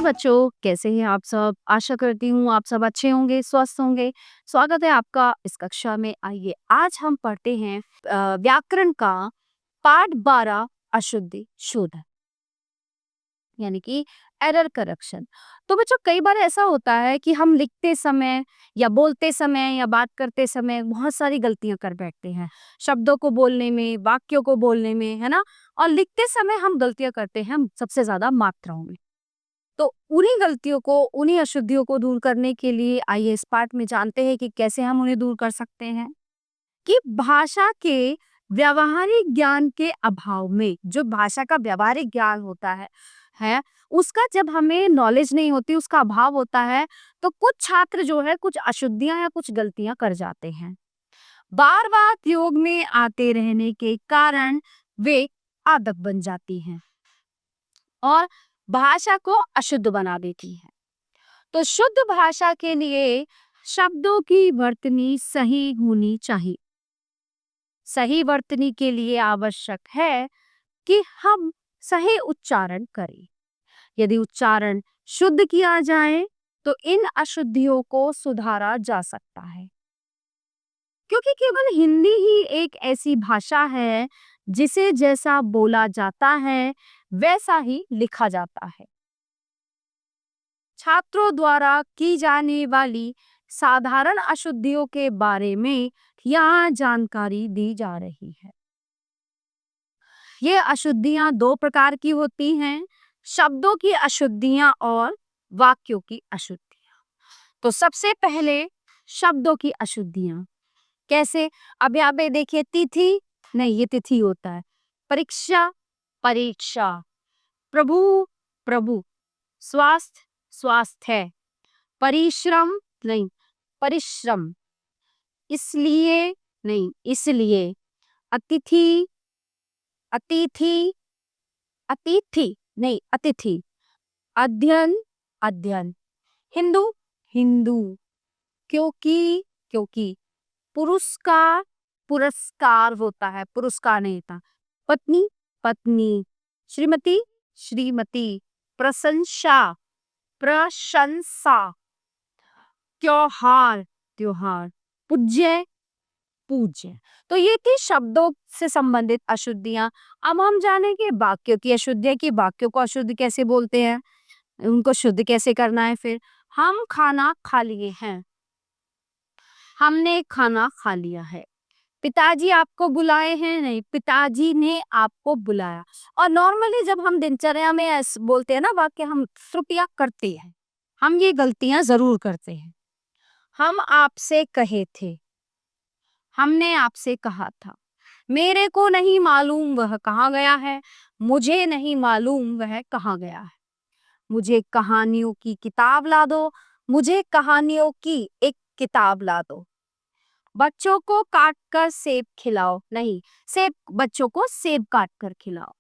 बच्चों, कैसे हैं आप सब? आशा करती हूँ आप सब अच्छे होंगे, स्वस्थ होंगे। स्वागत है आपका इस कक्षा में। आइए आज हम पढ़ते हैं व्याकरण का पाठ 12 अशुद्धि शोधन यानी कि एरर करेक्शन। तो बच्चों कई बार ऐसा होता है कि हम लिखते समय या बोलते समय या बात करते समय बहुत सारी गलतियां कर बैठते हैं। शब्दों को बोलने में, वाक्यों को बोलने में, है ना? और लिखते समय हम गलतियां करते हैं सबसे ज्यादा मात्राओं में। तो उन्हीं गलतियों को, उन्हीं अशुद्धियों को दूर करने के लिए आइए इस पाठ में जानते हैं कि कैसे हम उन्हें दूर कर सकते हैं। कि भाषा के व्यावहारिक ज्ञान के अभाव में, जो भाषा का व्यावहारिक ज्ञान होता है उसका जब हमें नॉलेज नहीं होती, उसका अभाव होता है, तो कुछ छात्र जो है कुछ अशुद्धियां या कुछ गलतियां कर जाते हैं। बार बार प्रयोग में आते रहने के कारण वे आदत बन जाती हैं और भाषा को अशुद्ध बना देती है। तो शुद्ध भाषा के लिए शब्दों की वर्तनी सही होनी चाहिए। सही वर्तनी के लिए आवश्यक है कि हम सही उच्चारण करें। यदि उच्चारण शुद्ध किया जाए तो इन अशुद्धियों को सुधारा जा सकता है, क्योंकि केवल हिंदी ही एक ऐसी भाषा है जिसे जैसा बोला जाता है वैसा ही लिखा जाता है। छात्रों द्वारा की जाने वाली साधारण अशुद्धियों के बारे में यहाँ जानकारी दी जा रही है। ये अशुद्धियां दो प्रकार की होती हैं, शब्दों की अशुद्धियां और वाक्यों की अशुद्धियां। तो सबसे पहले शब्दों की अशुद्धियां कैसे? अब यहाँ पे देखिए, तिथि नहीं, ये तिथि होता है। परीक्षा, परीक्षा। प्रभु, प्रभु। स्वास्थ्य, स्वास्थ्य। परिश्रम नहीं, परिश्रम। इसलिए नहीं, इसलिए। अतिथि, अतिथि। अतिथि नहीं, अतिथि। अध्ययन, अध्ययन। हिंदू, हिंदू। क्योंकि, क्योंकि। पुरस्कार, पुरस्कार होता है, पुरस्कार नहीं होता। पत्नी, पत्नी। श्रीमती, श्रीमती। प्रशंसा, प्रशंसा। त्योहार, त्योहार। पूज्य, पूज्य। तो ये थी शब्दों से संबंधित अशुद्धियां। अब हम जानेंगे वाक्यों की अशुद्धियां कि वाक्यों को अशुद्ध कैसे बोलते हैं, उनको शुद्ध कैसे करना है। फिर हम खाना खा लिए हैं, हमने खाना खा लिया है। पिताजी आपको बुलाए हैं, नहीं, पिताजी ने आपको बुलाया। और नॉर्मली जब हम दिनचर्या में बोलते हैं ना वाक्य, हम त्रुटियां करते हैं, हम ये गलतियां जरूर करते हैं। हम आपसे कहे थे, हमने आपसे कहा था। मेरे को नहीं मालूम वह कहाँ गया है, मुझे नहीं मालूम वह कहाँ गया है। मुझे कहानियों की किताब ला दो, मुझे कहानियों की एक किताब ला दो। बच्चों को काट कर सेब खिलाओ, नहीं, सेब, बच्चों को सेब काट कर खिलाओ।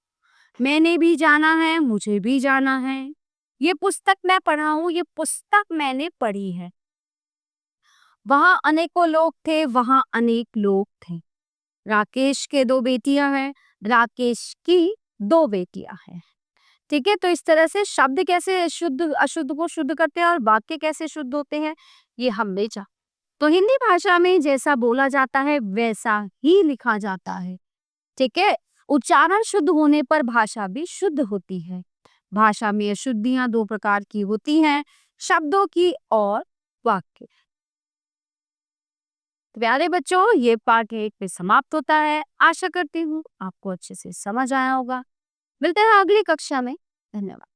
मैंने भी जाना है, मुझे भी जाना है। ये पुस्तक मैं पढ़ा हूँ, ये पुस्तक मैंने पढ़ी है। वहां अनेकों लोग थे, वहां अनेक लोग थे। राकेश के दो बेटियां हैं, राकेश की दो बेटियां हैं। ठीक है, तो इस तरह से शब्द कैसे शुद्ध अशुद्ध को शुद्ध करते हैं और वाक्य कैसे शुद्ध होते हैं, ये हमने जाना। तो हिंदी भाषा में जैसा बोला जाता है वैसा ही लिखा जाता है। ठीक है, उच्चारण शुद्ध होने पर भाषा भी शुद्ध होती है। भाषा में अशुद्धियां दो प्रकार की होती हैं, शब्दों की और वाक्य। तो प्यारे बच्चों, ये पार्ट 1 पे समाप्त होता है। आशा करती हूँ आपको अच्छे से समझ आया होगा। मिलते हैं अगली कक्षा में। धन्यवाद।